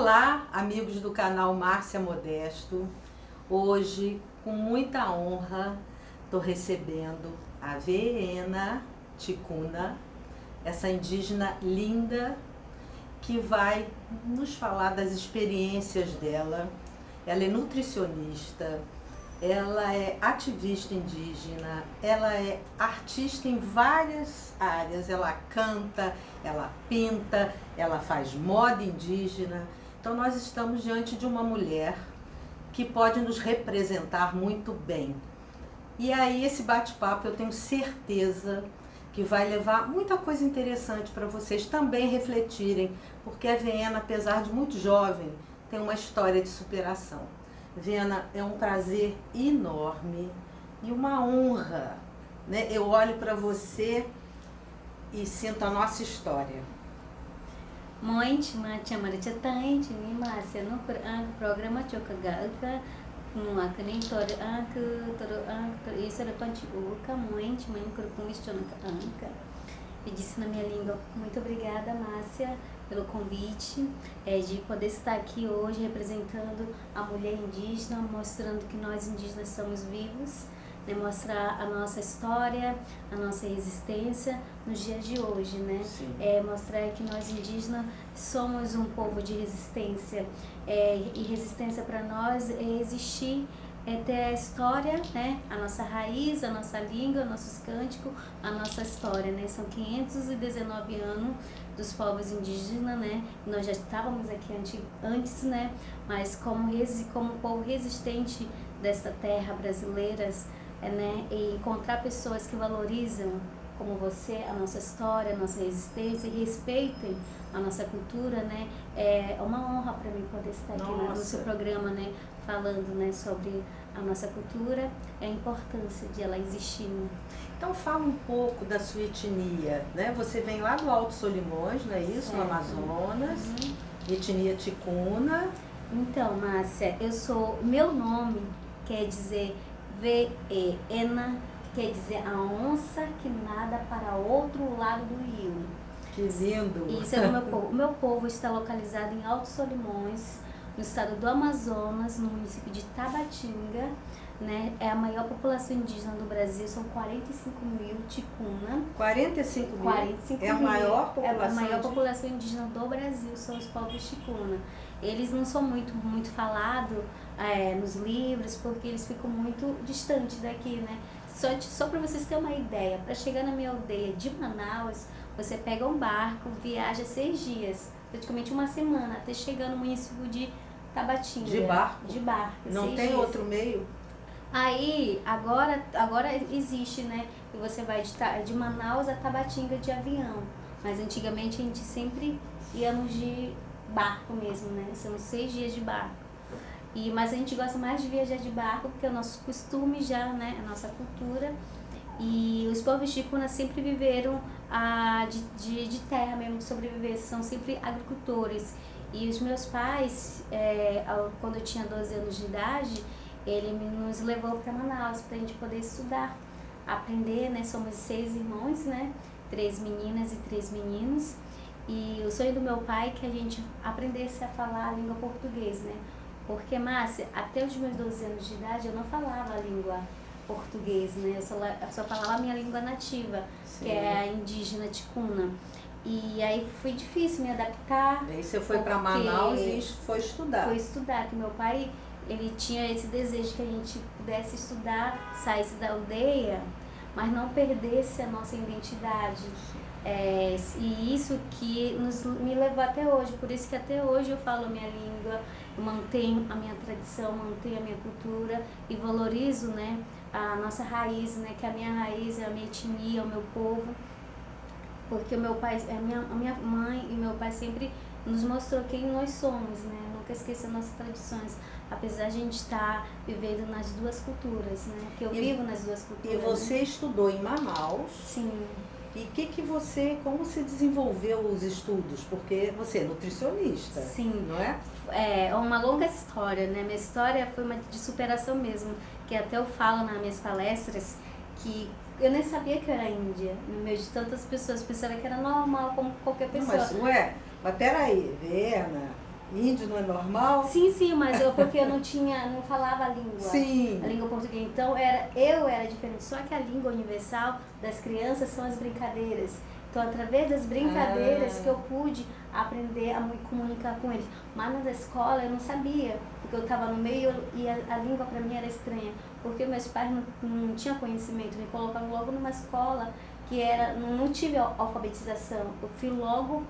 Olá, amigos do canal Márcia Modesto. Hoje, com muita honra, estou recebendo a Verena Ticuna, essa indígena linda que vai nos falar das experiências dela. Ela é nutricionista, ela é ativista indígena, ela é artista em várias áreas, ela canta, ela pinta, ela faz moda indígena. Então nós estamos diante de uma mulher que pode nos representar muito bem. E aí esse bate-papo eu tenho certeza que vai levar muita coisa interessante para vocês também refletirem, porque a Verena, apesar de muito jovem, tem uma história de superação. Verena, é um prazer enorme e uma honra, né? Eu olho para você e sinto a nossa história. Muito, macam macam tanto ni Márcia no programa Chocagaga no akani tor isso era pantiuca muito com isto na anca e disse na minha língua. Muito obrigada, Márcia, pelo convite de poder estar aqui hoje representando a mulher indígena, mostrando que nós indígenas somos vivos, né? Mostrar a nossa história, a nossa resistência nos dias de hoje, né? Mostrar que nós indígenas somos um povo de resistência, e resistência para nós é existir, é ter a história, né? A nossa raiz, a nossa língua, nossos cânticos, a nossa história, né? São 519 anos dos povos indígenas, né? Nós já estávamos aqui antes, né? Mas como povo resistente dessa terra brasileira, né? E encontrar pessoas que valorizam, como você, a nossa história, a nossa resistência e respeitem a nossa cultura, né? É uma honra para mim poder estar aqui no seu programa, né? Falando, né, sobre a nossa cultura e a importância de ela existir, né? Então fala um pouco da sua etnia, né? Você vem lá do Alto Solimões, não é isso? Certo. No Amazonas, etnia ticuna. Então, Márcia, meu nome quer dizer Verena, quer dizer a onça que nada para outro lado do rio. Que lindo! Isso é do meu povo. O meu povo está localizado em Alto Solimões, no estado do Amazonas, no município de Tabatinga, né? É a maior população indígena do Brasil, são 45 mil ticuna. 45 mil? 45 é a mil. maior população? É a maior população indígena do Brasil, são os povos ticuna. Eles não são muito falados nos livros, porque eles ficam muito distantes daqui, né? Só para vocês terem uma ideia, para chegar na minha aldeia de Manaus, você pega um barco, viaja 6 dias, praticamente uma semana, até chegar no município de Tabatinga. De barco? De barco. Não tem dias. outro meio? Aí, agora existe, né? E você vai de Manaus a Tabatinga de avião. Mas antigamente a gente sempre íamos de barco mesmo, né? São 6 dias de barco. Mas a gente gosta mais de viajar de barco porque é o nosso costume já, né? A nossa cultura. E os povos ticuna sempre viveram de terra mesmo, de sobreviver, são sempre agricultores. E os meus pais, quando eu tinha 12 anos de idade, ele nos levou para Manaus para a gente poder estudar, aprender, né? Somos 6 irmãos, né? 3 meninas e 3 meninos. E o sonho do meu pai é que a gente aprendesse a falar a língua portuguesa, né? Porque, Márcia, até os meus 12 anos de idade eu não falava a língua portuguesa, né? Eu só falava a minha língua nativa, que é a indígena ticuna. E aí foi difícil me adaptar. Aí você foi para Manaus e foi estudar. Foi estudar, que meu pai, ele tinha esse desejo que a gente pudesse estudar, saísse da aldeia, mas não perdesse a nossa identidade. E isso que me levou até hoje, por isso que até hoje eu falo a minha língua, eu mantenho a minha tradição, mantenho a minha cultura e valorizo, né, a nossa raiz, né, que a minha raiz é a minha etnia, o meu povo, porque o meu pai, a minha mãe e meu pai sempre nos mostrou quem nós somos, né, nunca esquecer nossas tradições, apesar de a gente estar vivendo nas duas culturas, né, que eu vivo nas duas culturas. E você estudou em Manaus? Sim. E como você desenvolveu os estudos? Porque você é nutricionista, sim, não é? É uma longa história, né? Minha história foi uma de superação mesmo, que até eu falo nas minhas palestras, que eu nem sabia que eu era índia, no meio de tantas pessoas, pensava que era normal, como qualquer pessoa. Não, mas peraí, Verena, Índio não é normal? Sim, mas porque eu não falava a língua. Sim. A língua portuguesa. Então eu era diferente. Só que a língua universal das crianças são as brincadeiras. Então, através das brincadeiras que eu pude aprender a me comunicar com eles. Mas na escola eu não sabia, porque eu estava no meio e a língua para mim era estranha. Porque meus pais não tinham conhecimento, me colocaram logo numa escola que não tive alfabetização. Eu fui logo,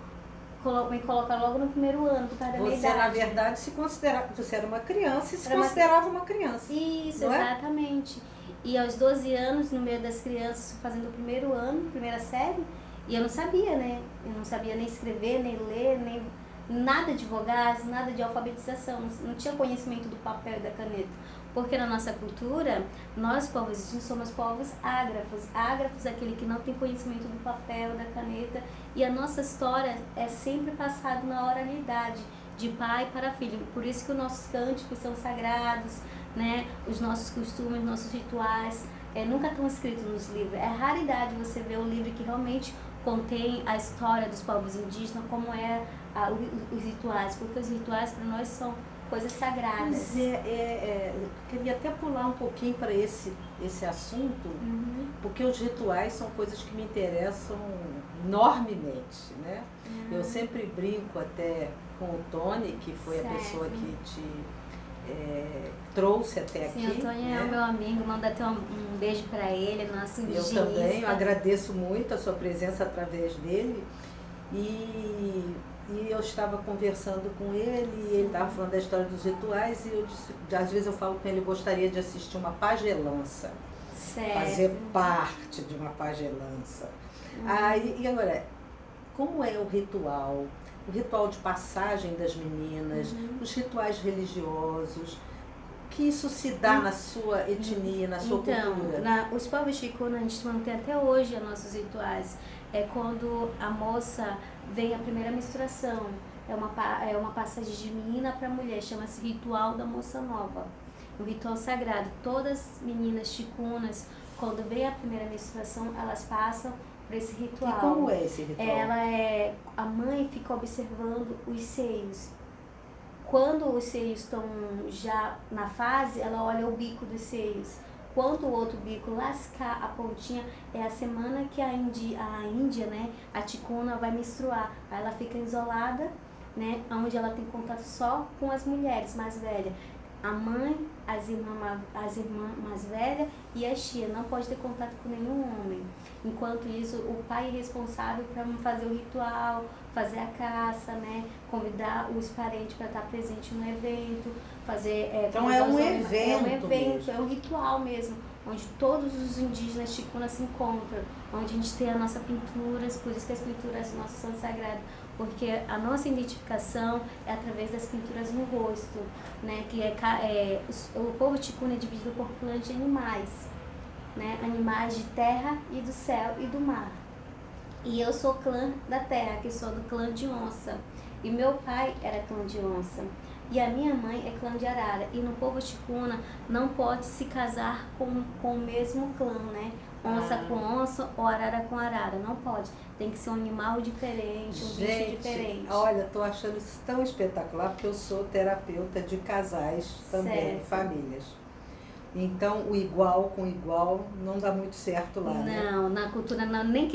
me colocaram logo no primeiro ano, por causa da minha Você, idade. na verdade, se considerava, você era uma criança e se considerava uma criança. Isso, não é? exatamente. E aos 12 anos, no meio das crianças, fazendo o primeiro ano, primeira série, e eu não sabia, né? Eu não sabia nem escrever, nem ler, nem nada de vogais, nada de alfabetização. Não tinha conhecimento do papel e da caneta. Porque na nossa cultura, nós, povos indígenas, somos povos ágrafos. Ágrafos é aquele que não tem conhecimento do papel, da caneta. E a nossa história é sempre passada na oralidade, de pai para filho. Por isso que os nossos cânticos são sagrados, né? Os nossos costumes, nossos rituais, nunca estão escritos nos livros. É raridade você ver um livro que realmente contém a história dos povos indígenas, como os rituais, porque os rituais para nós são coisas sagradas. Pois eu queria até pular um pouquinho para esse assunto, porque os rituais são coisas que me interessam enormemente, né? Eu sempre brinco até com o Tony, que foi a pessoa que te trouxe até aqui. Sim, o Tony é o meu amigo, manda até um beijo para ele, nosso indigenista. Eu também, eu agradeço muito a sua presença através dele. E eu estava conversando com ele, e ele estava falando da história dos rituais, e eu disse, às vezes eu falo com ele, eu gostaria de assistir uma pagelança, fazer parte de uma pagelança. E agora, como é o ritual de passagem das meninas, os rituais religiosos, que isso se dá na sua etnia, na sua cultura? Os povos Ticuna, a gente mantém até hoje os nossos rituais. É quando a moça vem a primeira menstruação, é uma passagem de menina para mulher, chama-se Ritual da Moça Nova, um ritual sagrado. Todas as meninas ticunas, quando vem a primeira menstruação, elas passam por esse ritual. E como é esse ritual? A mãe fica observando os seios. Quando os seios estão já na fase, ela olha o bico dos seios. Quando o outro bico lascar a pontinha, é a semana que a Índia, né, a ticuna vai menstruar. Aí ela fica isolada, né, onde ela tem contato só com as mulheres mais velhas. A mãe, as irmãs mais velhas e a tia não pode ter contato com nenhum homem. Enquanto isso, o pai é responsável para fazer o ritual, fazer a caça, né, convidar os parentes para estar presente no evento, fazer... Então é um evento mesmo. É um ritual mesmo, onde todos os indígenas ticunas se encontram, onde a gente tem as nossas pinturas, por isso que as pinturas nossas são sagradas, porque a nossa identificação é através das pinturas no rosto, né, que o povo ticuna é dividido por clãs de animais, né, animais de terra e do céu e do mar. E eu sou clã da terra, que sou do clã de onça. E meu pai era clã de onça. E a minha mãe é clã de arara. E no povo ticuna não pode se casar com o mesmo clã, né? Onça com onça ou arara com arara. Não pode. Tem que ser um animal diferente, um bicho diferente. Olha, tô achando isso tão espetacular, porque eu sou terapeuta de casais também, famílias. Então, o igual com igual não dá muito certo lá, né? Não, na cultura não, nem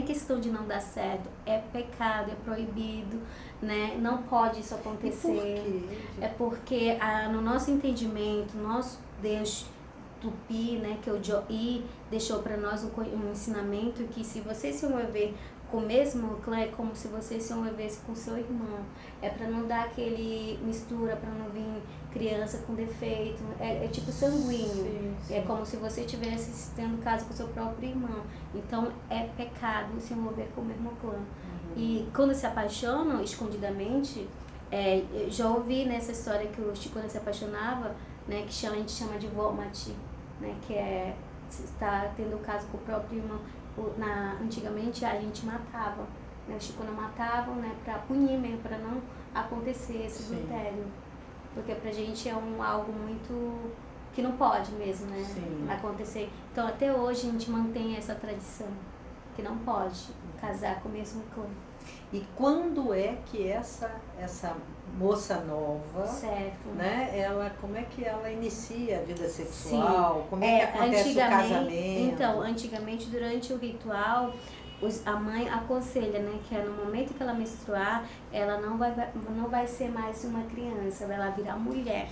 questão de não dar certo. É pecado, é proibido, né? Não pode isso acontecer. E por quê? É porque no nosso entendimento, nosso Deus Tupi, né, que é o Joí, deixou para nós um ensinamento que se você se envolver com o mesmo clã, é como se você se envolvesse com seu irmão. É para não dar aquele mistura, para não vir criança com defeito, é tipo sanguíneo. Sim. É como se você estivesse tendo caso com seu próprio irmão. Então é pecado se envolver com o mesmo clã. E quando se apaixonam escondidamente, já ouvi nessa história que o Ticuna se apaixonava, né, que a gente chama de vomati, né, que está tendo caso com o próprio irmão. Antigamente a gente matava, né, os Ticuna matavam, né, para punir mesmo, para não acontecer esse adultério. Porque pra gente é algo muito que não pode mesmo, né, acontecer. Então até hoje a gente mantém essa tradição, que não pode casar com o mesmo clã. E quando é que essa moça nova, Certo. né, como é que ela inicia a vida sexual? Sim. Como é que acontece o casamento? Então, antigamente, durante o ritual, a mãe aconselha, né, que no momento que ela menstruar, ela não vai ser mais uma criança, ela vai virar mulher.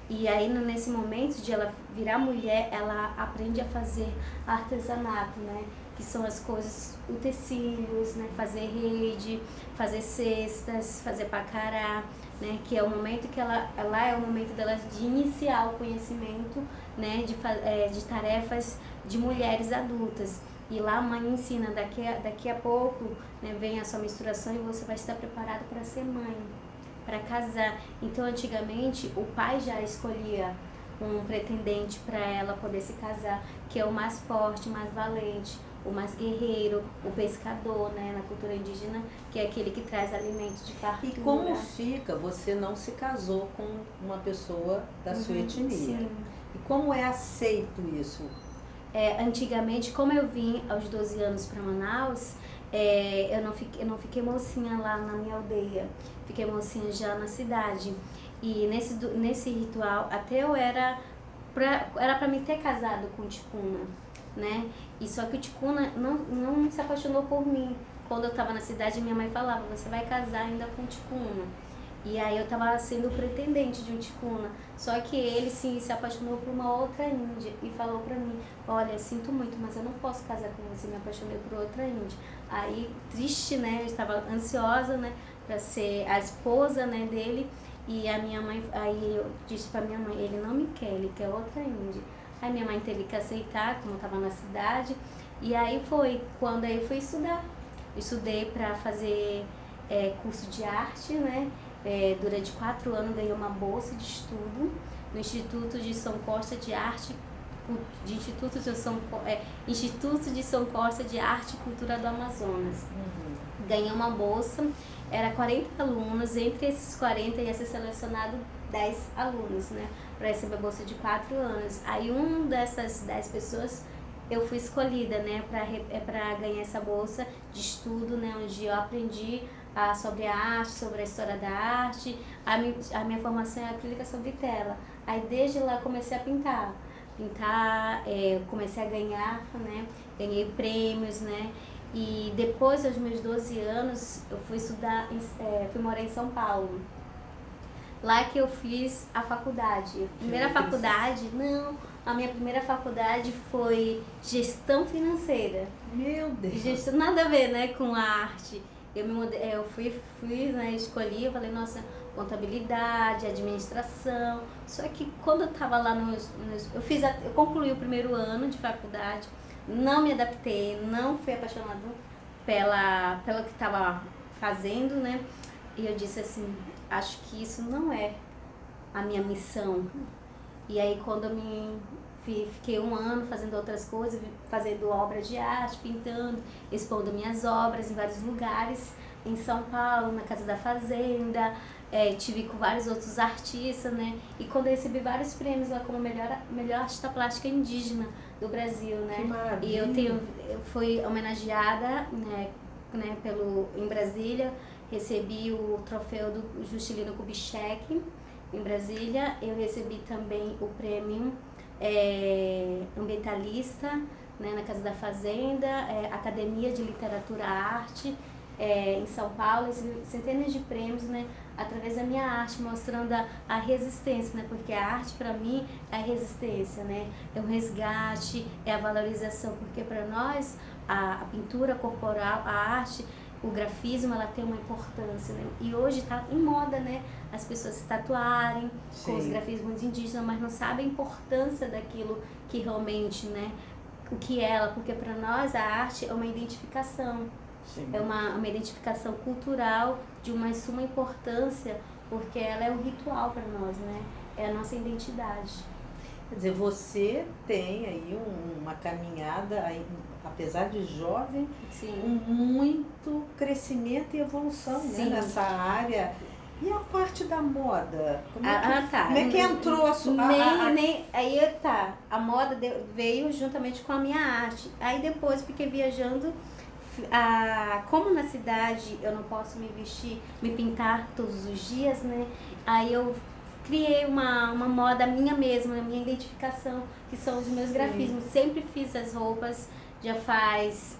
E aí, nesse momento de ela virar mulher, ela aprende a fazer artesanato, né? Que são as coisas, utensílios, né? Fazer rede, fazer cestas, fazer pacará, né? Que é o momento que ela é o momento dela de iniciar o conhecimento, né? De tarefas de mulheres adultas. E lá a mãe ensina, daqui a pouco, né? Vem a sua menstruação e você vai estar preparado para ser mãe, para casar. Então, antigamente, o pai já escolhia um pretendente para ela poder se casar, que é o mais forte, mais valente, o mais guerreiro, o pescador, né, na cultura indígena, que é aquele que traz alimentos de fartura. E como fica? Você não se casou com uma pessoa da sua etnia. Sim. E como é aceito isso? Antigamente, como eu vim aos 12 anos para Manaus, eu não fiquei mocinha lá na minha aldeia, fiquei mocinha já na cidade. E nesse ritual, até eu era para me ter casado com o Ticuna, né? E só que o Ticuna não se apaixonou por mim. Quando eu estava na cidade, minha mãe falava, você vai casar ainda com o Ticuna. E aí eu estava sendo pretendente de um Ticuna. Só que ele sim se apaixonou por uma outra índia e falou pra mim, olha, sinto muito, mas eu não posso casar com você, me apaixonei por outra índia. Aí, triste, né, eu estava ansiosa, né, pra ser a esposa, né, dele. E a minha mãe, aí eu disse pra minha mãe, ele não me quer, ele quer outra índia. Aí minha mãe teve que aceitar, como eu estava na cidade. E aí foi quando aí eu fui estudar. Eu estudei para fazer curso de arte, né? Durante 4 anos ganhei uma bolsa de estudo no Instituto de São Costa de Arte, Instituto de São Costa de Arte e Cultura do Amazonas. Ganhei uma bolsa, era 40 alunos, entre esses 40 ia ser selecionado 10 alunos, né, para receber a bolsa de 4 anos. Aí dessas 10 pessoas eu fui escolhida, né, para ganhar essa bolsa de estudo, né, onde eu aprendi sobre a arte, sobre a história da arte. A minha formação é acrílica sobre tela. Aí desde lá comecei a pintar, comecei a ganhar, né, ganhei prêmios, né. E depois dos meus 12 anos, eu fui fui morar em São Paulo. Lá que eu fiz a faculdade. A minha primeira faculdade foi gestão financeira. Meu Deus! Nada a ver, né, com a arte. Eu fui, né, escolhi, eu falei, nossa, contabilidade, administração. Só que quando eu tava lá eu concluí o primeiro ano de faculdade, não me adaptei, não fui apaixonada pelo que estava fazendo, né? E eu disse assim, acho que isso não é a minha missão. E aí quando eu fiquei 1 ano fazendo outras coisas, fazendo obras de arte, pintando, expondo minhas obras em vários lugares, em São Paulo, na Casa da Fazenda, tive com vários outros artistas, né? E quando eu recebi vários prêmios lá como melhor artista plástica indígena do Brasil, né? Que maravilha. E eu fui homenageada, né, em Brasília, recebi o troféu do Juscelino Kubitschek em Brasília. Eu recebi também o prêmio ambientalista, né, na Casa da Fazenda, Academia de Literatura e Arte, em São Paulo, centenas de prêmios, né, através da minha arte, mostrando a resistência, né, porque a arte para mim é a resistência, né, é o resgate, é a valorização, porque para nós a pintura corporal, a arte, o grafismo, ela tem uma importância, né? E hoje está em moda, né, as pessoas se tatuarem com os grafismos indígenas, mas não sabem a importância daquilo que realmente, né, o que é ela, porque para nós a arte é uma identificação. Sim. É uma identificação cultural de uma suma importância, porque ela é um ritual para nós, né? É a nossa identidade. Quer dizer, você tem aí uma caminhada, apesar de jovem, sim, com muito crescimento e evolução, né, nessa área. E a parte da moda? Como é que entrou a sua... Aí tá, a moda veio juntamente com a minha arte. Aí depois fiquei viajando, como na cidade eu não posso me vestir, me pintar todos os dias, né? Aí eu criei uma moda minha mesma, a minha identificação, que são os meus grafismos. Sempre fiz as roupas, já faz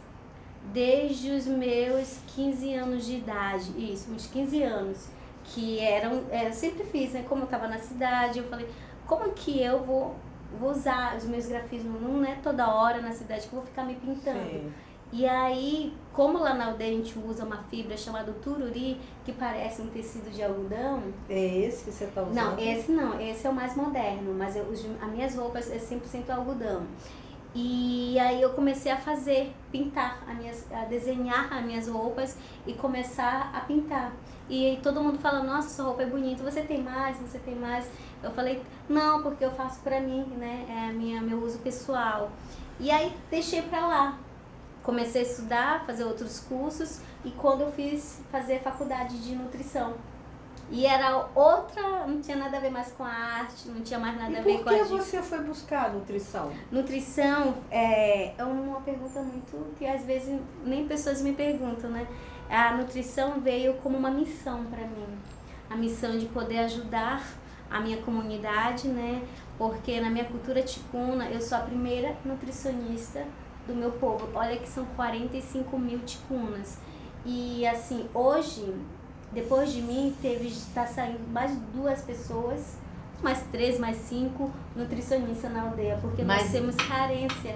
desde os meus 15 anos de idade, isso, uns 15 anos, que eu sempre fiz, né? Como eu estava na cidade, eu falei, como que eu vou usar os meus grafismos? Não é toda hora na cidade que eu vou ficar me pintando. Sim. E aí, como lá na aldeia a gente usa uma fibra chamada tururi, que parece um tecido de algodão. É esse que você está usando? Não, esse é o mais moderno, mas as minhas roupas é 100% algodão. E aí eu comecei a pintar, a desenhar as minhas roupas e começar a pintar. E aí todo mundo fala, nossa, sua roupa é bonita, você tem mais, você tem mais. Eu falei, não, porque eu faço pra mim, né, é meu uso pessoal. E aí deixei pra lá. Comecei a estudar, fazer outros cursos e quando eu fazer faculdade de nutrição. E era outra, não tinha nada a ver mais com a arte, não tinha mais nada a ver com a... E por que você foi buscar nutrição? Nutrição é uma pergunta muito que às vezes nem pessoas me perguntam, né? A nutrição veio como uma missão para mim. A missão de poder ajudar a minha comunidade, né? Porque na minha cultura ticuna, eu sou a primeira nutricionista do meu povo. Olha que são 45 mil ticunas. E assim, hoje, depois de mim, está saindo mais 2 pessoas, mais 3, mais 5 nutricionistas na aldeia, porque nós temos carência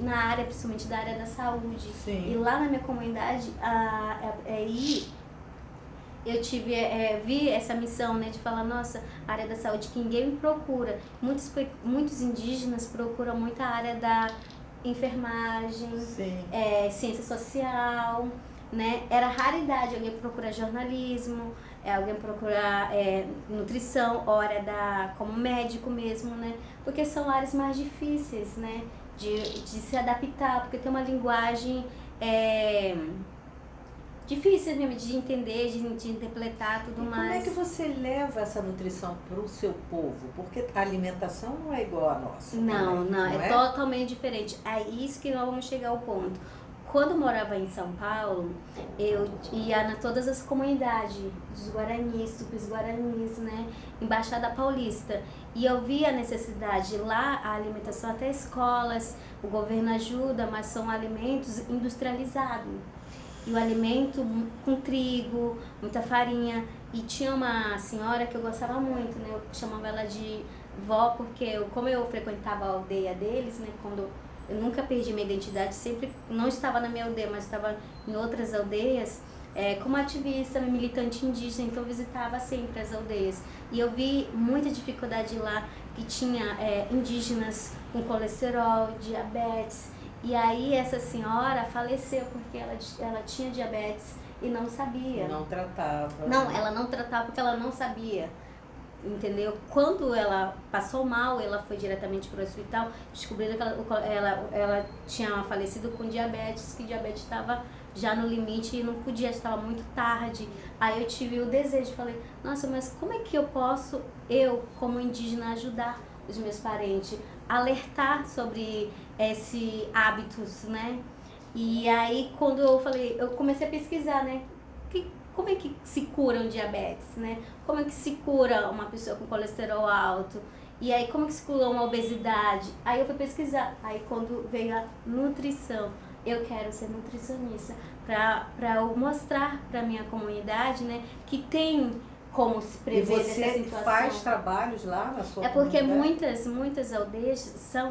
na área, principalmente da área da saúde. Sim. E lá na minha comunidade, eu vi essa missão, né, de falar, nossa, a área da saúde que ninguém me procura. Muitos indígenas procuram muito a área da enfermagem, ciência social, né? Era raridade alguém procurar jornalismo, alguém procurar nutrição, como médico mesmo, né? Porque são áreas mais difíceis, né? De se adaptar, porque tem uma linguagem difícil mesmo de entender, de interpretar, tudo mais. Como é que você leva essa nutrição para o seu povo? Porque a alimentação não é igual a nossa. Não, é totalmente diferente. É isso que nós vamos chegar ao ponto. Quando eu morava em São Paulo, eu ia em todas as comunidades dos Guaranis, Tupis Guaranis, né? Embaixada Paulista. E eu via a necessidade lá, a alimentação até escolas, o governo ajuda, mas são alimentos industrializados. E o alimento com trigo, muita farinha. E tinha uma senhora que eu gostava muito, né? Eu chamava ela de vó, porque como eu frequentava a aldeia deles, né? Eu nunca perdi minha identidade, sempre não estava na minha aldeia, mas estava em outras aldeias, como ativista, militante indígena, então eu visitava sempre as aldeias. E eu vi muita dificuldade lá, que tinha indígenas com colesterol, diabetes. E aí essa senhora faleceu porque ela tinha diabetes e não sabia. Não tratava. Não, ela não tratava porque ela não sabia. Entendeu? Quando ela passou mal, ela foi diretamente para o hospital, descobriram que ela tinha falecido com diabetes, que diabetes estava já no limite e não podia, estava muito tarde. Aí eu tive o desejo, falei, nossa, mas como é que eu posso, como indígena, ajudar os meus parentes, alertar sobre esses hábitos, né? E aí quando eu comecei a pesquisar, né? Como é que se cura um diabetes, né? Como é que se cura uma pessoa com colesterol alto? E aí, como é que se cura uma obesidade? Aí eu fui pesquisar. Aí, quando veio a nutrição, eu quero ser nutricionista para eu mostrar para minha comunidade, né, que tem como se prever dessa situação. E você faz trabalhos lá na sua porque comunidade? muitas aldeias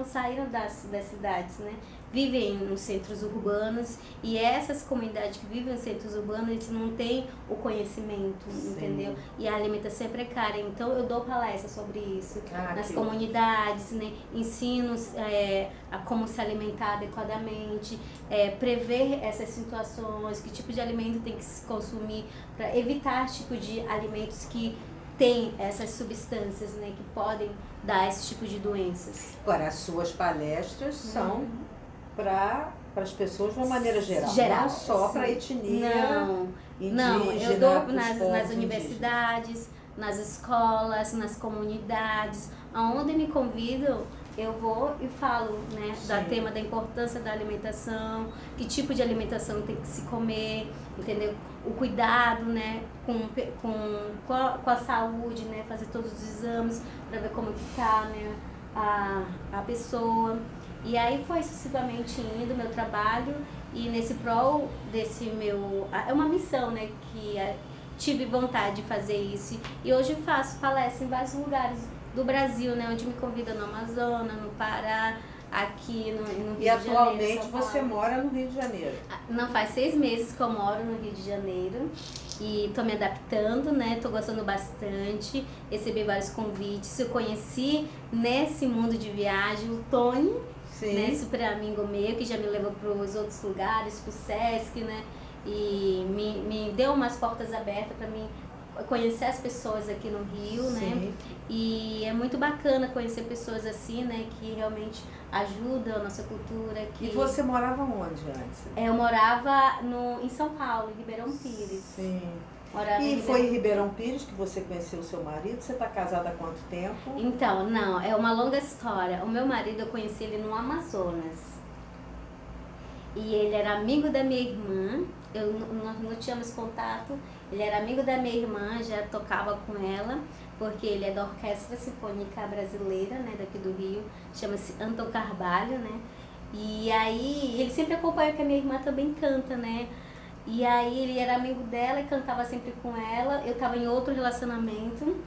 saíram das cidades, né? Vivem nos centros urbanos e essas comunidades que vivem nos centros urbanos, eles não têm o conhecimento, entendeu? E a alimentação é precária, então eu dou palestras sobre isso nas comunidades, né? Ensinos a como se alimentar adequadamente, prever essas situações, que tipo de alimento tem que se consumir para evitar tipo de alimentos que tem essas substâncias, né, que podem dar esse tipo de doenças. Agora, as suas palestras são para as pessoas de uma maneira geral, não só para a etnia indígena. Não, eu dou nas universidades, nas escolas, nas comunidades, aonde me convidam, eu vou e falo, né, Sim. da tema da importância da alimentação, que tipo de alimentação tem que se comer, entendeu? O cuidado, né, com a saúde, né, fazer todos os exames para ver como que tá, né, a pessoa. E aí foi sucessivamente indo meu trabalho e nesse prol desse meu... É uma missão, né, que tive vontade de fazer isso. E hoje faço palestra em vários lugares do Brasil, né, onde me convidam no Amazonas, no Pará, aqui no Rio de Janeiro. E atualmente São Paulo. você mora no Rio de Janeiro. Não faz 6 meses que eu moro no Rio de Janeiro e tô me adaptando, né? Tô gostando bastante, recebi vários convites. Eu conheci nesse mundo de viagem o Tony, Sim. né? Super amigo meu, que já me levou para os outros lugares, pro Sesc, né? E me deu umas portas abertas para mim conhecer as pessoas aqui no Rio, Sim. né? E é muito bacana conhecer pessoas assim, né? Que realmente ajudam a nossa cultura. Que... E você morava onde antes? Eu morava em São Paulo, em Ribeirão Pires. Sim. Morava E foi em Ribeirão Pires que você conheceu o seu marido? Você está casada há quanto tempo? Então, não, é uma longa história. O meu marido, eu conheci ele no Amazonas. E ele era amigo da minha irmã. Nós não tínhamos contato. Ele era amigo da minha irmã, já tocava com ela, porque ele é da Orquestra Sinfônica Brasileira, né, daqui do Rio, chama-se Anton Carvalho, né? E aí ele sempre acompanha que a minha irmã também canta, né? E aí ele era amigo dela e cantava sempre com ela. Eu estava em outro relacionamento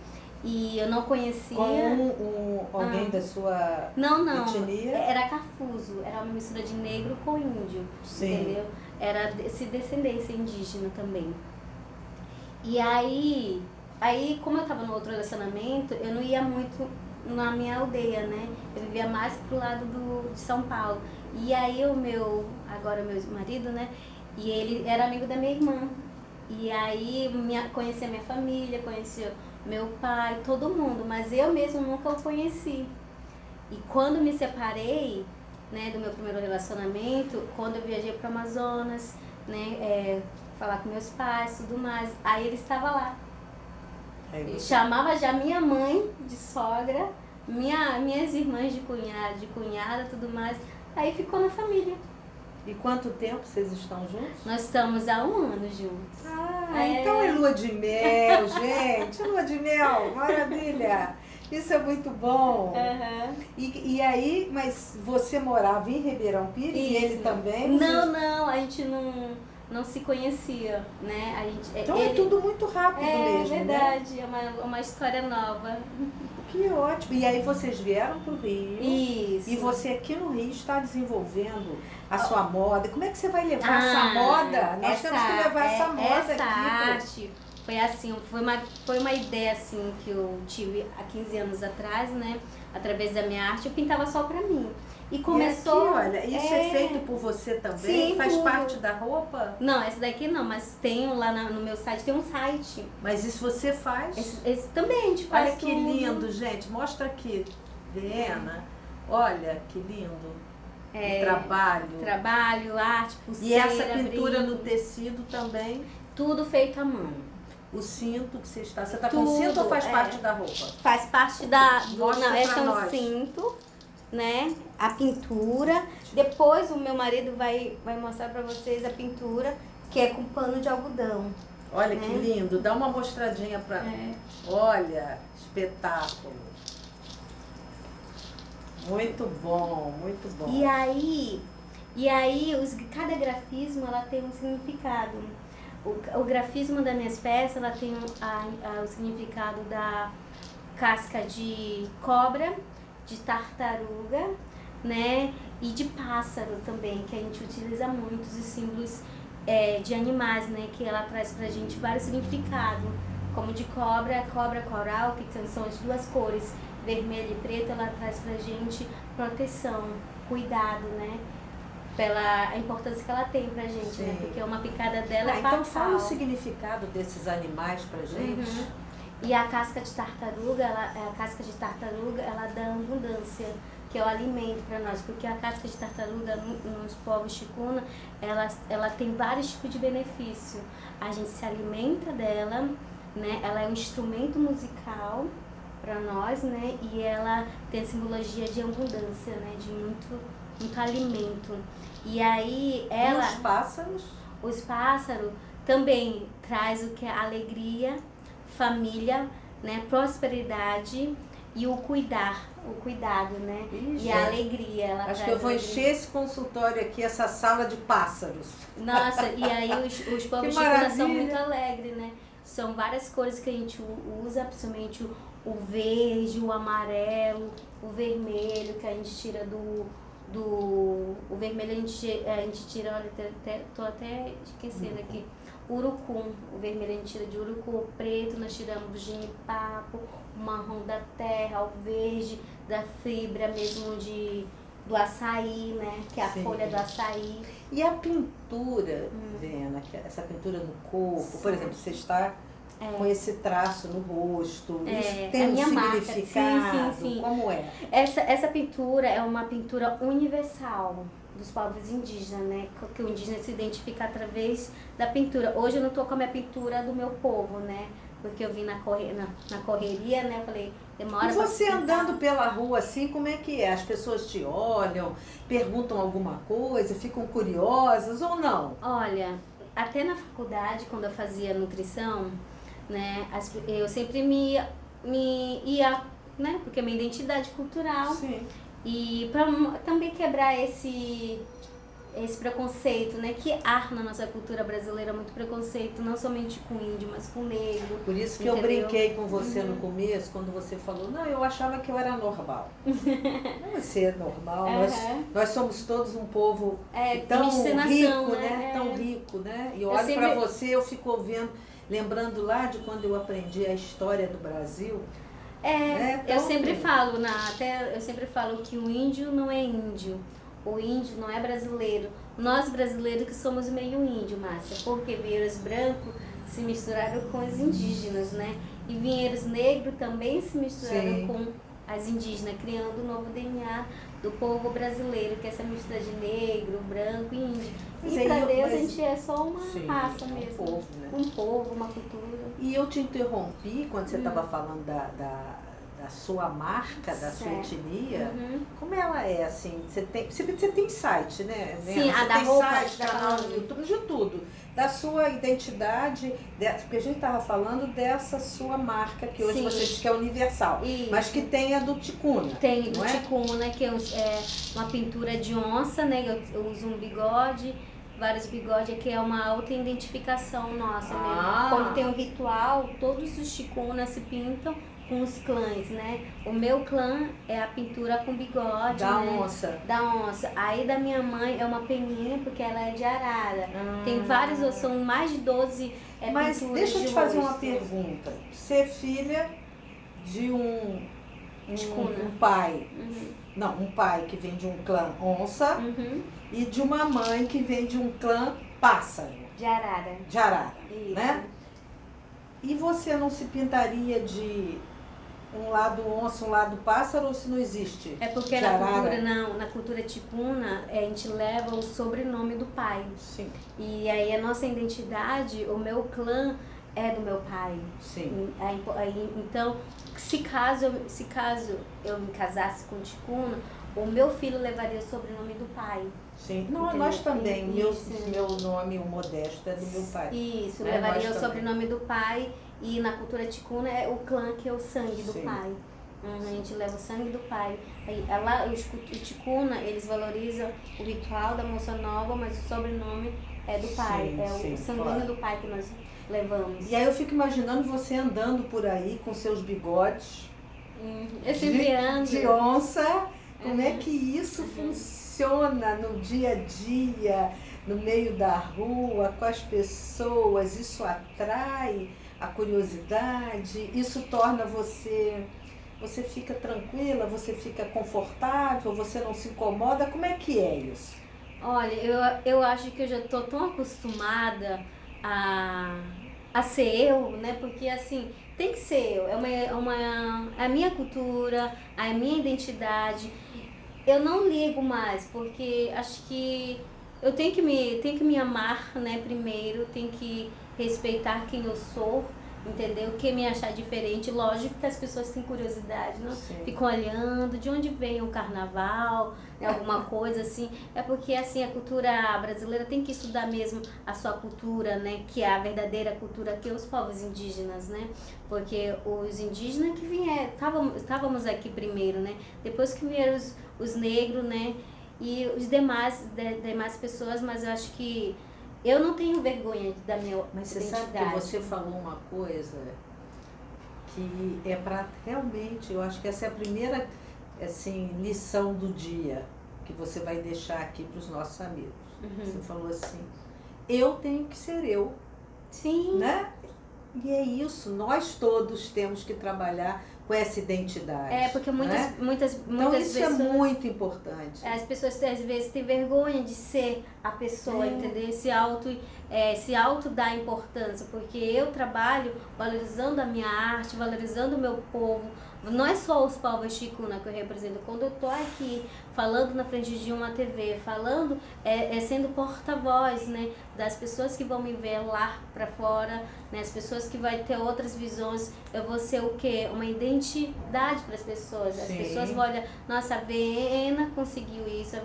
e eu não conhecia. Com alguém da sua Não, etnia? era cafuso, era uma mistura de negro com índio, Sim. entendeu? Era esse descendência indígena também. E aí como eu tava no outro relacionamento, eu não ia muito na minha aldeia, né? Eu vivia mais pro lado de São Paulo. E aí agora meu marido, né? E ele era amigo da minha irmã. E aí conhecia minha família, conhecia meu pai, todo mundo, mas eu mesmo nunca o conheci. E quando me separei, né, do meu primeiro relacionamento, quando eu viajei para o Amazonas, né, falar com meus pais, tudo mais, aí ele estava lá. Ele chamava já minha mãe de sogra, minhas irmãs de cunhada, tudo mais, aí ficou na família. E quanto tempo vocês estão juntos? Nós estamos há 1 ano juntos. Então é lua de mel, gente, lua de mel, maravilha! Isso é muito bom. Uhum. E aí, mas você morava em Ribeirão Pires e ele também? Não, a gente não se conhecia, né? Então é tudo muito rápido mesmo, né? É verdade, é uma história nova. Que ótimo. E aí vocês vieram para o Rio. Isso. E você aqui no Rio está desenvolvendo a sua moda. Como é que você vai levar essa moda? Nós temos que levar essa moda essa aqui. arte foi assim, foi uma ideia assim que eu tive há 15 anos atrás, né? Através da minha arte, eu pintava só pra mim. E começou... E aqui, olha, isso é feito por você também? Sim, faz tudo. parte da roupa? Não, essa daqui não, mas tenho lá no meu site, tem um site. Mas isso você faz? Esse também a gente faz. Olha que lindo, gente. Mostra aqui, Viena. Olha que lindo. O trabalho. Trabalho, arte, pulseira, E essa pintura brinco, no tecido também. tudo feito à mão. O cinto que você está com cinto ou faz parte da roupa? Faz parte Mostra essa pra é um nós. cinto, né? A pintura. Depois o meu marido vai mostrar pra vocês a pintura, que é com pano de algodão. Olha que lindo. Dá uma mostradinha pra... Olha, espetáculo. Muito bom, muito bom. E aí cada grafismo ela tem um significado. O grafismo das minhas peças ela tem o significado da casca de cobra, de tartaruga, né? E de pássaro também, que a gente utiliza muito os símbolos de animais, né? Que ela traz pra gente vários significados, como de cobra coral, que são as duas cores, vermelho e preto, ela traz pra gente proteção, cuidado, né? Pela importância que ela tem pra gente, né? Porque uma picada dela é fatal. Então fala o significado desses animais pra gente. Uhum. E a casca de tartaruga, ela dá abundância, que é o alimento para nós, porque a casca de tartaruga nos povos ticuna, ela tem vários tipos de benefício. A gente se alimenta dela, né? Ela é um instrumento musical, para nós, né? E ela tem simbologia de abundância, né? De muito alimento. E aí ela... E os pássaros? Os pássaros também traz o que é alegria, família, né? Prosperidade e o cuidado, né? E a alegria. Ela acho traz que eu vou alegria. encher esse consultório aqui, essa sala de pássaros. Nossa, e aí os povos chicunas são muito alegres, né? São várias cores que a gente usa, principalmente o verde, o amarelo, o vermelho, que a gente tira o vermelho a gente tira, olha, tô até esquecendo aqui, urucum, o vermelho a gente tira de urucum, o preto nós tiramos do genipapo, o marrom da terra, o verde da fibra mesmo do açaí, né, que é a folha do açaí. E a pintura, Vena, essa pintura no corpo, por exemplo, você está com esse traço no rosto, isso tem um significado? Sim. Como é? Essa pintura é uma pintura universal dos povos indígenas, né? Que o indígena se identifica através da pintura. Hoje eu não estou com a minha pintura do meu povo, né? Porque eu vim na correria, né? Eu falei, demora. E você andando pela rua assim, como é que é? As pessoas te olham, perguntam alguma coisa, ficam curiosas ou não? Olha, até na faculdade, quando eu fazia nutrição, né? Eu sempre me ia, né? Porque é minha identidade cultural. Sim. E para também quebrar esse preconceito, né? Que há na nossa cultura brasileira muito preconceito, não somente com índio, mas com negro. Por isso que eu brinquei com você no começo, quando você falou, não, eu achava que eu era normal. Não, você é normal, nós somos todos um povo tão rico, né? Tão rico, né? E eu olho para você, eu fico lembrando lá de quando eu aprendi a história do Brasil. Eu sempre falo, eu sempre falo que o índio não é índio. O índio não é brasileiro. Nós brasileiros que somos meio índio, Márcia. Porque vinheiros brancos se misturaram com os indígenas, né? E vinheiros negros também se misturaram com as indígenas, criando um novo DNA do povo brasileiro, que é essa mistura de negro, branco e índio. E para Deus a gente é só uma raça mesmo. Um povo, né? Um povo, uma cultura. E eu te interrompi quando você estava falando da sua marca, da sua etnia. Como ela é, assim? Você tem site, né? Sim, você da tem roupa, site, canal no YouTube, de tudo. Da sua identidade, porque a gente estava falando dessa sua marca, que hoje você diz que é universal. Isso. Mas que tem a do Ticuna. Tem do Ticuna, que é uma pintura de onça, né? Eu uso um bigode, vários bigodes, que é uma auto-identificação nossa mesmo. Quando tem um ritual, todos os ticunas se pintam com os clãs, né? O meu clã é a pintura com bigode, da né? onça. Da onça. Aí da minha mãe é uma peninha, porque ela é de arara. Tem vários, são mais de 12 Mas pinturas. deixa eu te fazer uma rosto. pergunta. Você é filha de um pai, um pai que vem de um clã onça e de uma mãe que vem de um clã pássaro. De arara. De arara, Isso. né? E você não se pintaria de um lado onça, um lado pássaro, ou se não existe? É porque na cultura ticuna, a gente leva o sobrenome do pai. Sim. E aí a nossa identidade, o meu clã é do meu pai. Sim. Então, se caso eu me casasse com ticuna, o meu filho levaria o sobrenome do pai. Sim. Não, nós também. Meu nome, o Modesto, é do meu pai. Isso, levaria o sobrenome do pai. E na cultura ticuna é o clã, que é o sangue do pai. A gente leva o sangue do pai. Aí, lá, o ticuna, eles valorizam o ritual da moça nova, mas o sobrenome é do pai. O sanguíneo do pai que nós levamos. E aí eu fico imaginando você andando por aí com seus bigodes. Eu sempre ando. De onça. Como é que isso funciona no dia a dia, no meio da rua, com as pessoas? Isso atrai a curiosidade? Isso torna você fica tranquila, você fica confortável, você não se incomoda? Como é que é isso? Olha, eu acho que eu já estou tão acostumada a ser eu, né? Porque assim, tem que ser eu. É a minha cultura, a minha identidade. Eu não ligo mais, porque acho que eu tenho que me amar, né, primeiro, tenho que respeitar quem eu sou entendeu? O que me achar diferente. Lógico que as pessoas têm curiosidade, não? Sim. Ficam olhando de onde vem o carnaval, né? Alguma coisa assim. É porque assim a cultura brasileira tem que estudar mesmo a sua cultura, né? Que é a verdadeira cultura que os povos indígenas, né? Porque os indígenas que vieram, estávamos aqui primeiro, né? Depois que vieram os negros, né? E os demais pessoas, mas eu acho que eu não tenho vergonha da minha Mas você identidade. sabe que você falou uma coisa que é para realmente, eu acho que essa é a primeira assim, lição do dia que você vai deixar aqui para os nossos amigos. Você falou assim, eu tenho que ser eu, Sim. né? E é isso, nós todos temos que trabalhar com essa identidade. É, porque muitas Então isso pessoas, é muito importante. as pessoas às vezes têm vergonha de ser a pessoa, entendeu? Se auto dar importância, porque eu trabalho valorizando a minha arte, valorizando o meu povo. Não é só os povos ticuna que eu represento. Quando eu tô aqui falando na frente de uma TV, falando, sendo porta-voz, né, das pessoas que vão me ver lá para fora, né, as pessoas que vão ter outras visões, eu vou ser o quê? Uma identidade para as pessoas. As Sim. pessoas vão olhar, nossa, a Viena conseguiu isso,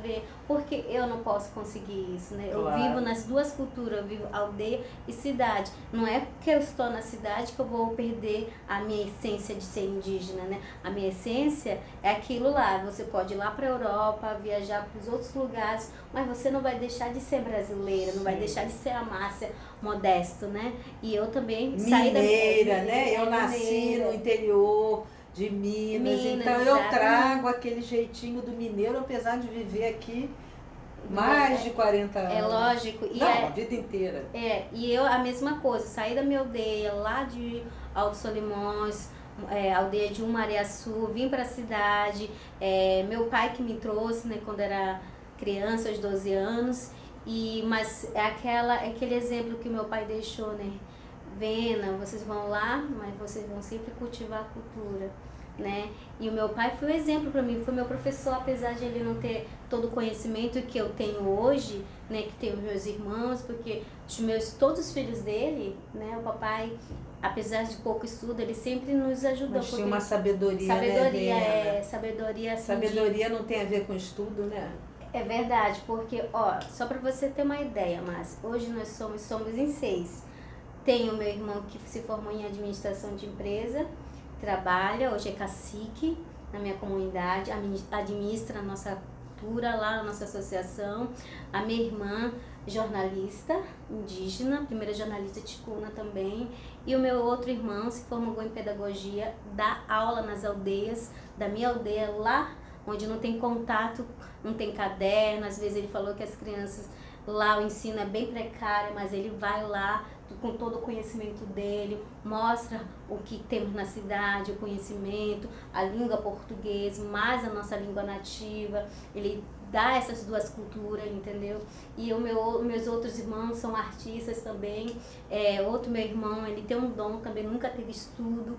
por que eu não posso conseguir isso, né? Claro. Eu vivo nas duas culturas, eu vivo aldeia e cidade. Não é porque eu estou na cidade que eu vou perder a minha essência de ser indígena, né? A minha essência é aquilo lá. Você pode ir lá para a Europa, viajar para os outros lugares, mas você não vai deixar de ser brasileira, não vai deixar de ser a Márcia Modesto, né? E eu também saí da mineira, né? Eu nasci no interior de Minas, então eu exatamente. trago aquele jeitinho do mineiro, apesar de viver aqui mais de 40 anos. É lógico. E Não, a vida inteira. E eu a mesma coisa, saí da minha aldeia lá de Alto Solimões, aldeia de Umariaçu, vim para a cidade, meu pai que me trouxe, né, quando era criança, aos 12 anos, mas aquele exemplo que meu pai deixou, né, Vena, vocês vão lá, mas vocês vão sempre cultivar a cultura, né? E o meu pai foi um exemplo para mim, foi meu professor, apesar de ele não ter todo o conhecimento que eu tenho hoje, né, que tem os meus irmãos, porque todos os filhos dele, né, o papai, apesar de pouco estudo, ele sempre nos ajudou. Mas tinha uma sabedoria, né, sabedoria assim, sabedoria não tem a ver com estudo, né? É verdade, porque, ó, só para você ter uma ideia, mas hoje nós somos em 6. Tenho meu irmão que se formou em administração de empresa, trabalha, hoje é cacique na minha comunidade, administra a nossa cultura lá, a nossa associação. A minha irmã, jornalista indígena, primeira jornalista ticuna também. E o meu outro irmão se formou em pedagogia, dá aula nas aldeias, da minha aldeia lá, onde não tem contato, não tem caderno. Às vezes ele falou que as crianças lá, o ensino é bem precário, mas ele vai lá com todo o conhecimento dele, mostra o que temos na cidade, o conhecimento, a língua portuguesa, mais a nossa língua nativa. Ele dá essas duas culturas, entendeu? E meus outros irmãos são artistas também. Outro meu irmão, ele tem um dom também, nunca teve estudo.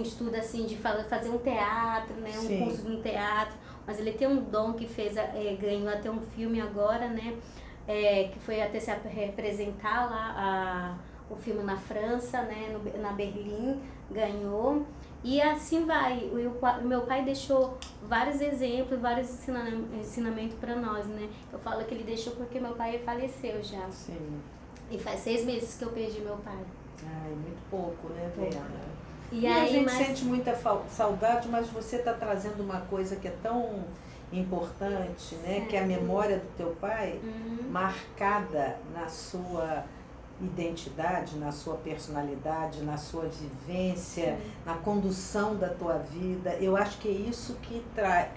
Estudo assim de fazer um teatro, né? Um Sim. curso de um teatro, mas ele tem um dom que ganhou até um filme agora, né? Que foi até se representar lá o filme na França, né? Na Berlim, ganhou. E assim vai. O meu pai deixou vários exemplos, vários ensinamentos para nós, né? Eu falo que ele deixou porque meu pai faleceu já. Sim. E faz 6 meses que eu perdi meu pai. Ai, muito pouco, né, Vera? E a aí, gente sente muita saudade, mas você está trazendo uma coisa que é tão importante, né? Que é a memória do teu pai, marcada na sua identidade, na sua personalidade, na sua vivência, na condução da tua vida. Eu acho que é isso que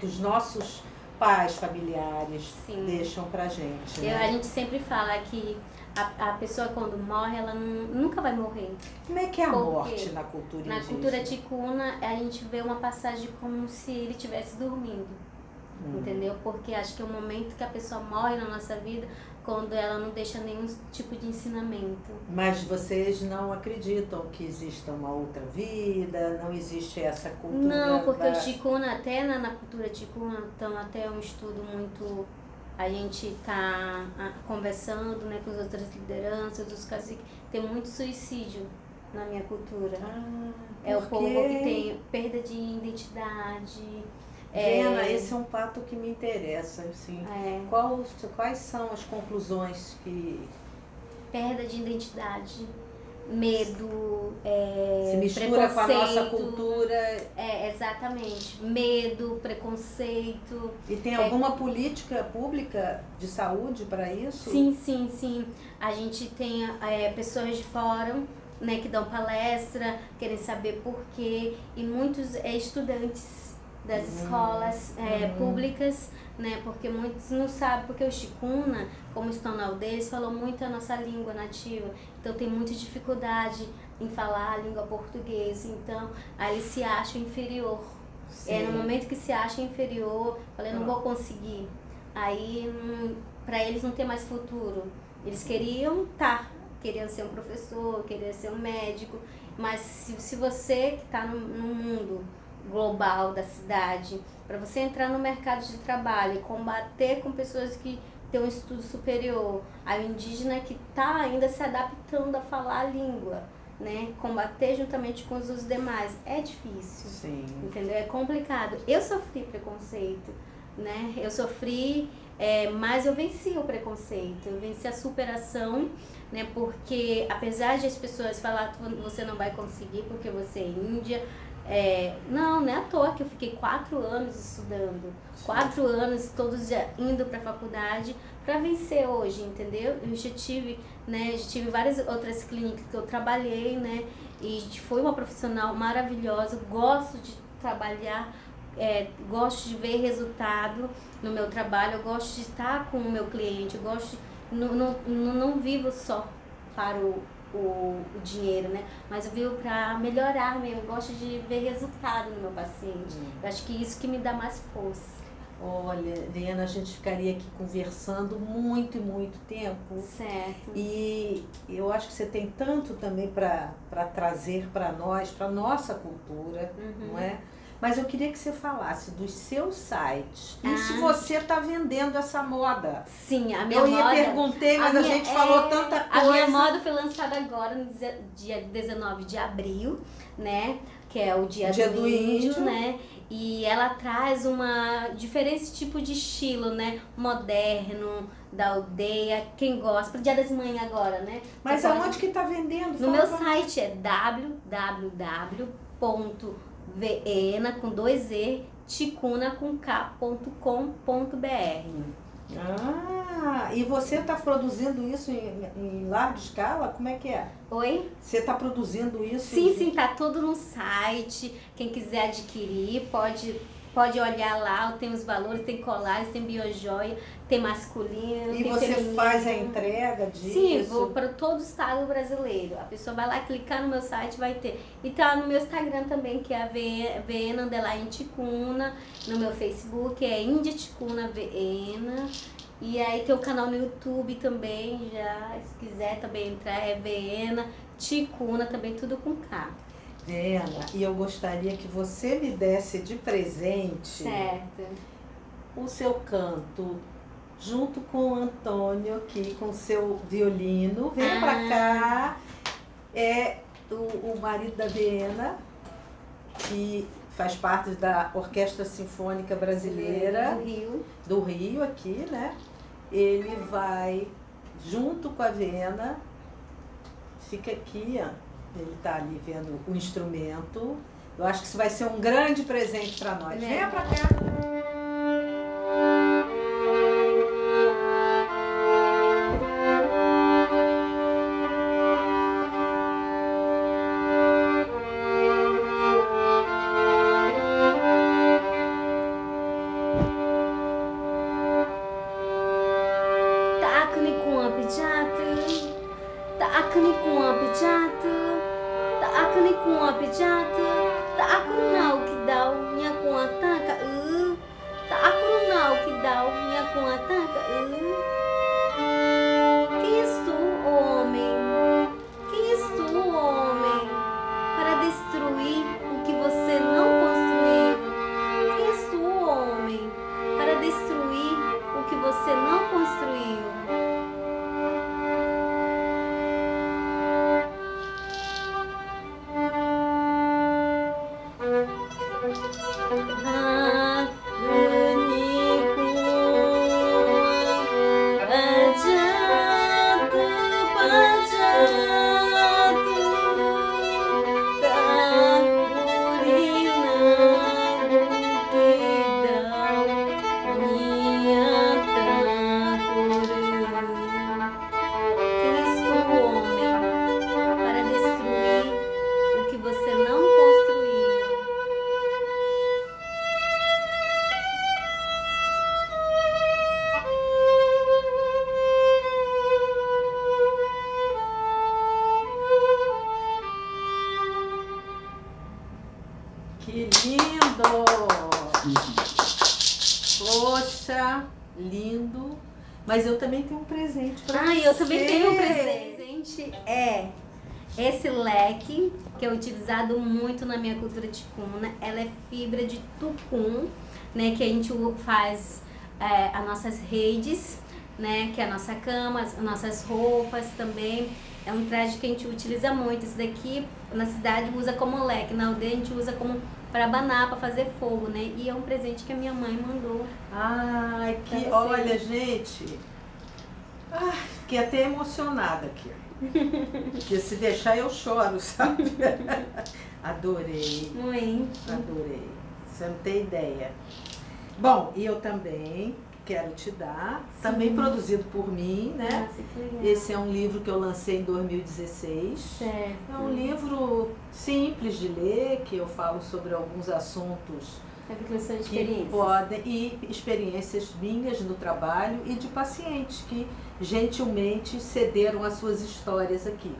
os nossos pais familiares deixam pra gente, né? A gente sempre fala que a pessoa quando morre, ela nunca vai morrer. Como é que é a morte na cultura indígena? Na cultura ticuna, a gente vê uma passagem como se ele estivesse dormindo. Entendeu? Porque acho que é o momento que a pessoa morre na nossa vida, quando ela não deixa nenhum tipo de ensinamento. Mas vocês não acreditam que exista uma outra vida, não existe essa cultura? Não, porque o ticuna, até na cultura ticuna, então até um estudo muito... A gente está conversando, né, com as outras lideranças, os caciques, tem muito suicídio na minha cultura. É o povo que tem perda de identidade. Vena, esse é um fato que me interessa, assim. Quais são as conclusões que... Perda de identidade, medo, se mistura com a nossa cultura. Exatamente. Medo, preconceito. E tem alguma política pública de saúde para isso? Sim. A gente tem pessoas de fora, né, que dão palestra, querem saber por quê, e muitos estudantes das escolas públicas, né, porque muitos não sabem, porque o Ticuna, como estão na aldeia, eles falam muito a nossa língua nativa, então tem muita dificuldade em falar a língua portuguesa, então aí eles se acham inferior. No momento que se acha inferior, falei, não vou conseguir, aí para eles não tem mais futuro. Eles queriam ser um professor, queriam ser um médico, mas se você que está no mundo global da cidade, para você entrar no mercado de trabalho e combater com pessoas que têm um estudo superior, a indígena que está ainda se adaptando a falar a língua, né? Combater juntamente com os demais é difícil. Sim. Entendeu? É complicado. Eu sofri preconceito, né? Eu sofri, mas eu venci o preconceito, eu venci a superação, né? Porque apesar de as pessoas falar que você não vai conseguir porque você é índia, não é à toa que eu fiquei 4 anos estudando, 4 anos todos os dias indo para a faculdade para vencer hoje, entendeu? Eu já tive várias outras clínicas que eu trabalhei, né? E foi uma profissional maravilhosa, gosto de trabalhar, gosto de ver resultado no meu trabalho, eu gosto de estar com o meu cliente, eu gosto não vivo só para o dinheiro, né? Mas eu vivo para melhorar mesmo, eu gosto de ver resultado no meu paciente. Eu acho que isso que me dá mais força. Olha, Lena, a gente ficaria aqui conversando muito e muito tempo. Certo. E eu acho que você tem tanto também para trazer para nós, para nossa cultura, não é? Mas eu queria que você falasse dos seus sites. E se você está vendendo essa moda? Sim, a minha moda... Perguntei, mas a gente falou tanta coisa. A minha moda foi lançada agora no dia 19 de abril, né? Que é o Dia do Índio, né? E ela traz uma diferente tipo de estilo, né? Moderno, da aldeia, quem gosta, pro Dia das Mães agora, né? Mas aonde que tá vendendo? No meu site é www.vena, com 2E, ticuna, com k.com.br. E você está produzindo isso em larga escala? Como é que é? Oi? Você está produzindo isso? Sim, tá tudo no site. Quem quiser adquirir pode olhar lá, tem os valores, tem colares, tem biojoia, tem masculino, e tem você feminino. Faz a entrega disso? Sim, vou para todo o estado brasileiro. A pessoa vai lá clicar no meu site, vai ter. E tá no meu Instagram também, que é a Vena_Ticuna. No meu Facebook é Índia Ticuna Vena. E aí tem o canal no YouTube também, já, se quiser também entrar, é Vena Ticuna, também tudo com K. Vena, e eu gostaria que você me desse de presente o seu canto, junto com o Antônio aqui, com o seu violino. Venha pra cá. É o marido da Vena, que faz parte da Orquestra Sinfônica Brasileira do Rio aqui, né? Ele vai junto com a Vena, fica aqui, ó. Ele está ali vendo o instrumento. Eu acho que isso vai ser um grande presente para nós. Venha para cá. Mas eu também tenho um presente pra você. Ah, eu também tenho um presente. É esse leque, que é utilizado muito na minha cultura ticuna. Ela é fibra de tucum, né? Que a gente faz as nossas redes, né? Que é a nossa cama, as nossas roupas também. É um traje que a gente utiliza muito. Esse daqui, na cidade, usa como leque. Na aldeia, a gente usa como para abanar, para fazer fogo, né? E é um presente que a minha mãe mandou. Ai, Pra que... você. Olha, gente... Ai, fiquei até emocionada aqui. Porque se deixar eu choro, sabe? Adorei, Muito. adorei. Você não tem ideia. Bom, e eu também quero te dar, também produzido por mim, né? Nossa, que legal. Esse é um livro que eu lancei em 2016. Certo. É um livro simples de ler, que eu falo sobre alguns assuntos Capitulação de que experiências. podem, e experiências minhas no trabalho e de pacientes que gentilmente cederam as suas histórias aqui,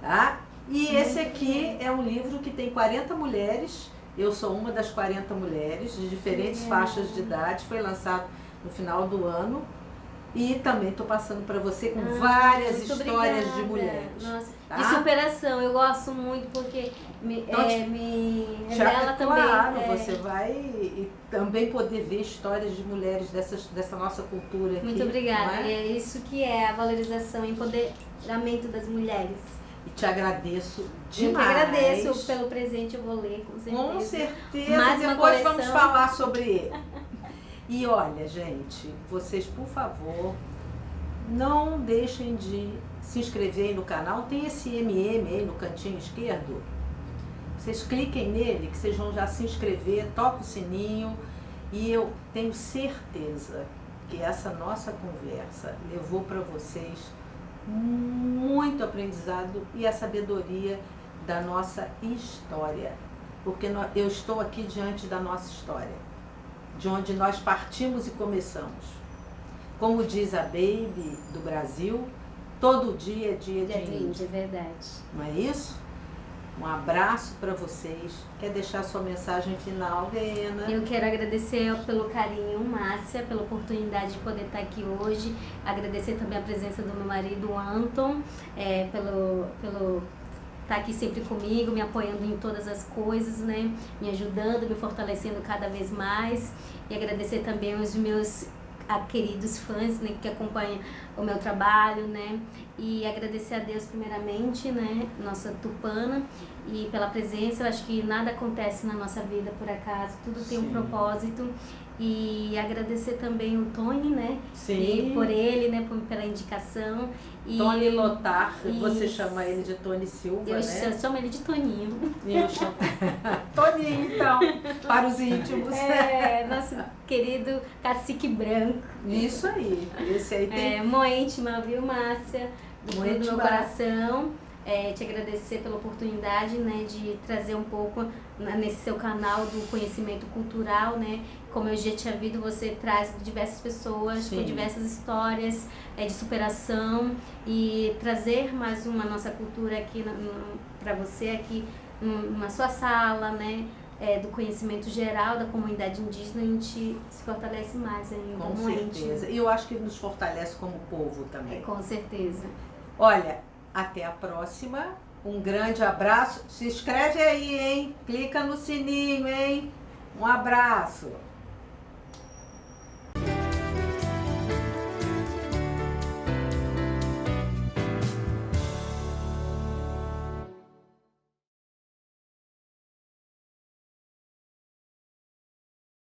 tá? E esse aqui é um livro que tem 40 mulheres, eu sou uma das 40 mulheres de diferentes faixas de idade, foi lançado no final do ano e também estou passando para você com várias muito histórias de obrigada. mulheres. Nossa, tá? de superação, eu gosto muito porque me Já, revela também. claro, você vai e também poder ver histórias de mulheres dessa nossa cultura aqui. Muito obrigada. não é? E é isso que é a valorização e empoderamento das mulheres. E te agradeço Eu demais. que agradeço pelo presente, eu vou ler, com certeza. Com certeza. Mais uma Depois coleção. vamos falar sobre ele. E olha, gente, vocês, por favor, não deixem de se inscrever aí no canal. Tem esse MM aí no cantinho esquerdo. Vocês cliquem nele, que vocês vão já se inscrever, toca o sininho. E eu tenho certeza que essa nossa conversa levou para vocês muito aprendizado e a sabedoria da nossa história. Porque eu estou aqui diante da nossa história, de onde nós partimos e começamos. Como diz a Baby do Brasil, todo dia é dia de índio. É verdade. Não é isso? Um abraço para vocês. Quer deixar sua mensagem final, Verena? Eu quero agradecer pelo carinho, Márcia, pela oportunidade de poder estar aqui hoje. Agradecer também a presença do meu marido, Anton, pelo estar aqui sempre comigo, me apoiando em todas as coisas, né? Me ajudando, me fortalecendo cada vez mais. E agradecer também aos meus queridos fãs, né, que acompanham o meu trabalho, né? E agradecer a Deus primeiramente, né, nossa Tupana, e pela presença. Eu acho que nada acontece na nossa vida por acaso, tudo tem um Sim. propósito. E agradecer também o Tony, né? Sim. E por ele, né, pela indicação. E Tony Lotar, você Isso. chama ele de Tony Silva, eu né? chamo ele de Toninho. E eu chamo... Toninho, então, para os íntimos. Nosso querido cacique branco. Isso aí, esse aí tem... Mó íntima, viu, Márcia? Do Mó fundo do meu íntima. coração. Te agradecer pela oportunidade, né, de trazer um pouco nesse seu canal do conhecimento cultural, né? Como eu já tinha visto, você traz diversas pessoas Sim. com diversas histórias de superação e trazer mais uma nossa cultura aqui para você, aqui na sua sala, né? Do conhecimento geral da comunidade indígena, a gente se fortalece mais ainda. Com muito. certeza. E eu acho que nos fortalece como povo também. Com certeza. Olha, até a próxima. Um grande abraço. Se inscreve aí, hein? Clica no sininho, hein? Um abraço.